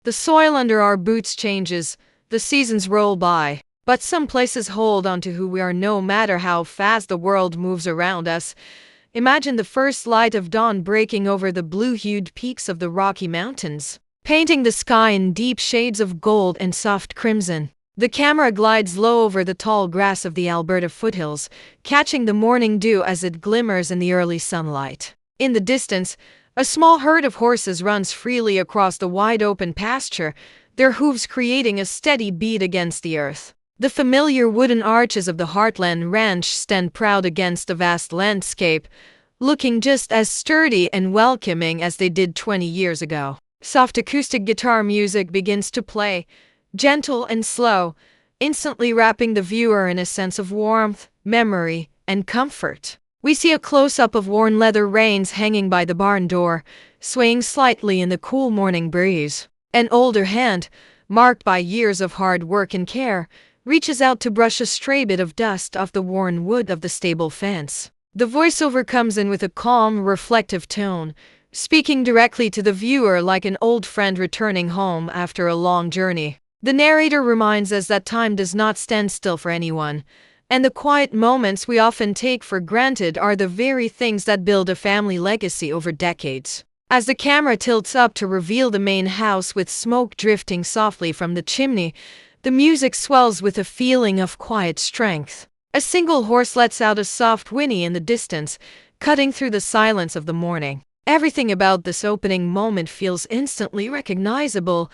The soil under our boots changes, the seasons roll by, but some places hold on to who we are no matter how fast the world moves around us. Imagine the first light of dawn breaking over the blue-hued peaks of the Rocky Mountains, painting the sky in deep shades of gold and soft crimson. The camera glides low over the tall grass of the Alberta foothills, catching the morning dew as it glimmers in the early sunlight. In the distance, a small herd of horses runs freely across the wide-open pasture, their hooves creating a steady beat against the earth. The familiar wooden arches of the Heartland ranch stand proud against the vast landscape, looking just as sturdy and welcoming as they did 20 years ago. Soft acoustic guitar music begins to play, gentle and slow, instantly wrapping the viewer in a sense of warmth, memory, and comfort. We see a close-up of worn leather reins hanging by the barn door, swaying slightly in the cool morning breeze. An older hand, marked by years of hard work and care, reaches out to brush a stray bit of dust off the worn wood of the stable fence. The voiceover comes in with a calm, reflective tone, speaking directly to the viewer like an old friend returning home after a long journey. The narrator reminds us that time does not stand still for anyone, and the quiet moments we often take for granted are the very things that build a family legacy over decades. As the camera tilts up to reveal the main house with smoke drifting softly from the chimney, the music swells with a feeling of quiet strength. A single horse lets out a soft whinny in the distance, cutting through the silence of the morning. Everything about this opening moment feels instantly recognizable,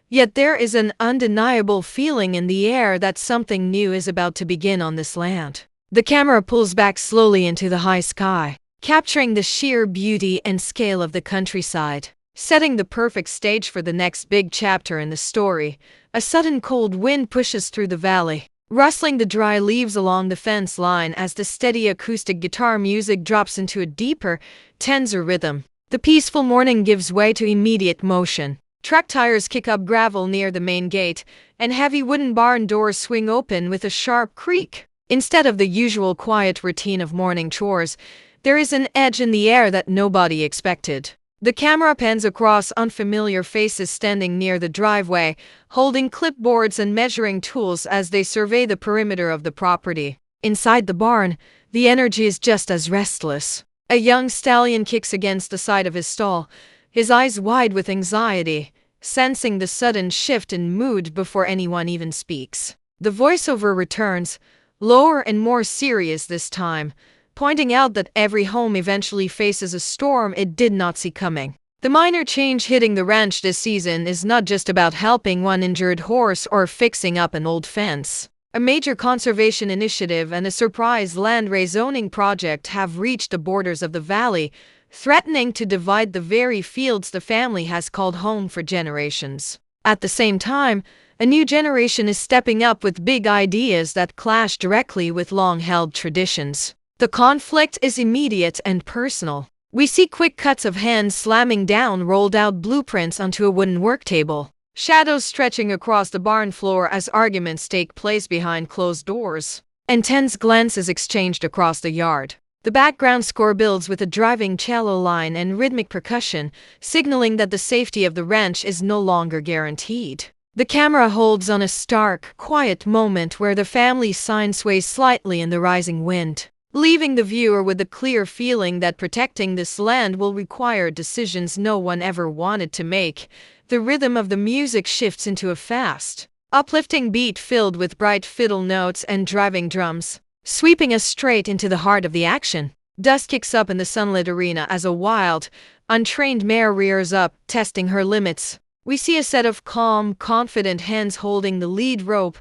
yet there is an undeniable feeling in the air that something new is about to begin on this land. The camera pulls back slowly into the high sky, capturing the sheer beauty and scale of the countryside. Setting the perfect stage for the next big chapter in the story, a sudden cold wind pushes through the valley, rustling the dry leaves along the fence line as the steady acoustic guitar music drops into a deeper, tenser rhythm. The peaceful morning gives way to immediate motion. Truck tires kick up gravel near the main gate, and heavy wooden barn doors swing open with a sharp creak. Instead of the usual quiet routine of morning chores, there is an edge in the air that nobody expected. The camera pans across unfamiliar faces standing near the driveway, holding clipboards and measuring tools as they survey the perimeter of the property. Inside the barn, the energy is just as restless. A young stallion kicks against the side of his stall, his eyes wide with anxiety, sensing the sudden shift in mood before anyone even speaks. The voiceover returns, lower and more serious this time, pointing out that every home eventually faces a storm it did not see coming. The minor change hitting the ranch this season is not just about helping one injured horse or fixing up an old fence. A major conservation initiative and a surprise land rezoning project have reached the borders of the valley, threatening to divide the very fields the family has called home for generations. At the same time, a new generation is stepping up with big ideas that clash directly with long-held traditions. The conflict is immediate and personal. We see quick cuts of hands slamming down rolled-out blueprints onto a wooden work table, shadows stretching across the barn floor as arguments take place behind closed doors, and tense glances exchanged across the yard. The background score builds with a driving cello line and rhythmic percussion, signaling that the safety of the ranch is no longer guaranteed. The camera holds on a stark, quiet moment where the family sign sways slightly in the rising wind, leaving the viewer with the clear feeling that protecting this land will require decisions no one ever wanted to make. The rhythm of the music shifts into a fast, uplifting beat filled with bright fiddle notes and driving drums, sweeping us straight into the heart of the action. Dust kicks up in the sunlit arena as a wild, untrained mare rears up, testing her limits. We see a set of calm, confident hands holding the lead rope,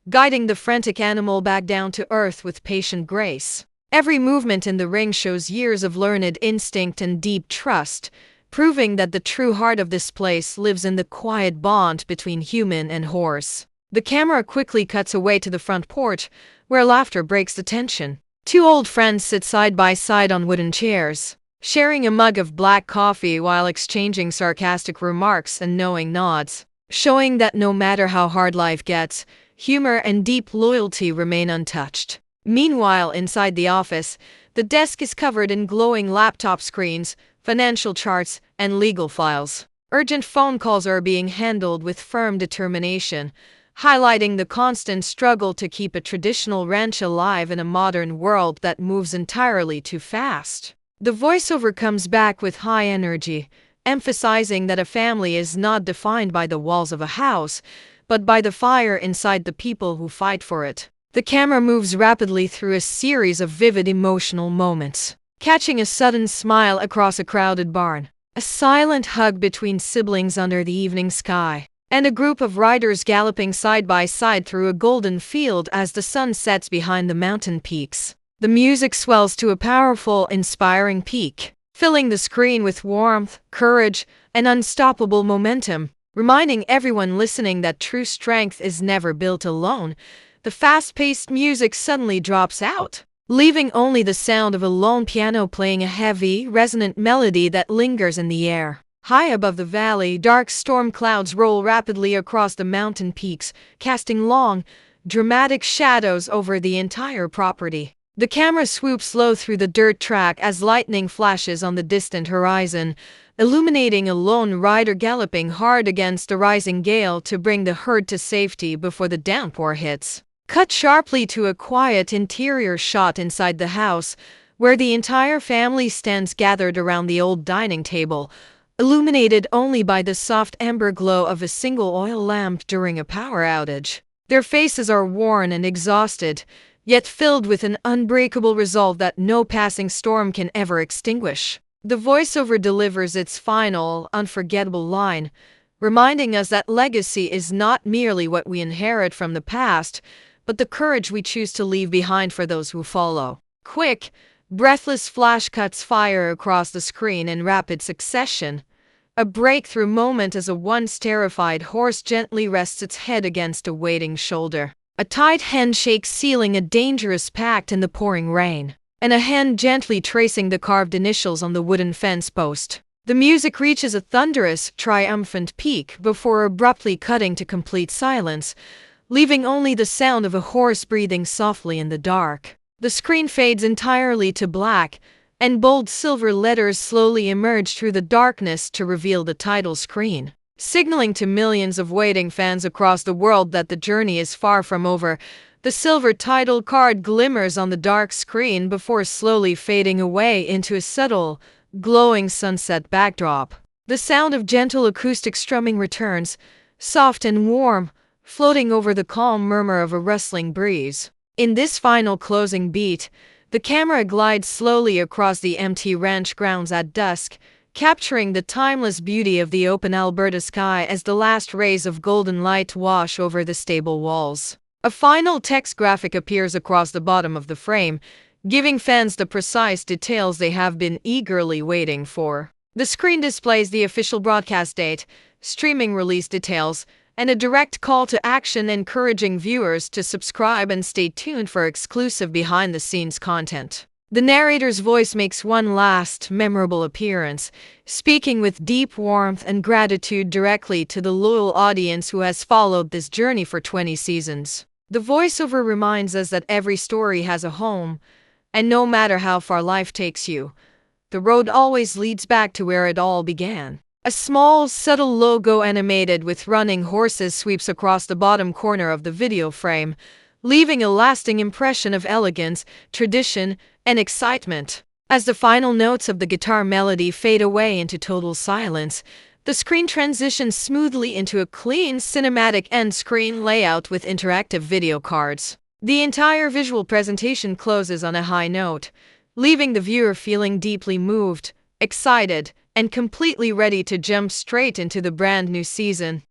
guiding the frantic animal back down to earth with patient grace. Every movement in the ring shows years of learned instinct and deep trust, proving that the true heart of this place lives in the quiet bond between human and horse. The camera quickly cuts away to the front porch, where laughter breaks the tension. Two old friends sit side by side on wooden chairs, sharing a mug of black coffee while exchanging sarcastic remarks and knowing nods, showing that no matter how hard life gets, humor and deep loyalty remain untouched. Meanwhile, inside the office, the desk is covered in glowing laptop screens, financial charts, and legal files. Urgent phone calls are being handled with firm determination, highlighting the constant struggle to keep a traditional ranch alive in a modern world that moves entirely too fast. The voiceover comes back with high energy, emphasizing that a family is not defined by the walls of a house, but by the fire inside the people who fight for it. The camera moves rapidly through a series of vivid emotional moments, catching a sudden smile across a crowded barn, a silent hug between siblings under the evening sky, and a group of riders galloping side by side through a golden field as the sun sets behind the mountain peaks. The music swells to a powerful, inspiring peak, filling the screen with warmth, courage, and unstoppable momentum, reminding everyone listening that true strength is never built alone. The fast-paced music suddenly drops out, leaving only the sound of a lone piano playing a heavy, resonant melody that lingers in the air. High above the valley, dark storm clouds roll rapidly across the mountain peaks, casting long, dramatic shadows over the entire property. The camera swoops low through the dirt track as lightning flashes on the distant horizon, illuminating a lone rider galloping hard against a rising gale to bring the herd to safety before the downpour hits. Cut sharply to a quiet interior shot inside the house, where the entire family stands gathered around the old dining table, illuminated only by the soft amber glow of a single oil lamp during a power outage. Their faces are worn and exhausted, yet filled with an unbreakable resolve that no passing storm can ever extinguish. The voiceover delivers its final, unforgettable line, reminding us that legacy is not merely what we inherit from the past, but the courage we choose to leave behind for those who follow. Quick, breathless flash cuts fire across the screen in rapid succession, a breakthrough moment as a once terrified horse gently rests its head against a waiting shoulder. A tight handshake sealing a dangerous pact in the pouring rain, and a hand gently tracing the carved initials on the wooden fence post. The music reaches a thunderous, triumphant peak before abruptly cutting to complete silence, leaving only the sound of a horse breathing softly in the dark. The screen fades entirely to black, and bold silver letters slowly emerge through the darkness to reveal the title screen, signaling to millions of waiting fans across the world that the journey is far from over. The silver title card glimmers on the dark screen before slowly fading away into a subtle, glowing sunset backdrop. The sound of gentle acoustic strumming returns, soft and warm, floating over the calm murmur of a rustling breeze. In this final closing beat, the camera glides slowly across the empty ranch grounds at dusk, capturing the timeless beauty of the open Alberta sky as the last rays of golden light wash over the stable walls. A final text graphic appears across the bottom of the frame, giving fans the precise details they have been eagerly waiting for. The screen displays the official broadcast date, streaming release details, and a direct call to action encouraging viewers to subscribe and stay tuned for exclusive behind-the-scenes content. The narrator's voice makes one last, memorable appearance, speaking with deep warmth and gratitude directly to the loyal audience who has followed this journey for 20 seasons. The voiceover reminds us that every story has a home, and no matter how far life takes you, the road always leads back to where it all began. A small, subtle logo animated with running horses sweeps across the bottom corner of the video frame, leaving a lasting impression of elegance, tradition, and excitement. As the final notes of the guitar melody fade away into total silence, the screen transitions smoothly into a clean, cinematic end-screen layout with interactive video cards. The entire visual presentation closes on a high note, leaving the viewer feeling deeply moved, excited, and completely ready to jump straight into the brand new season.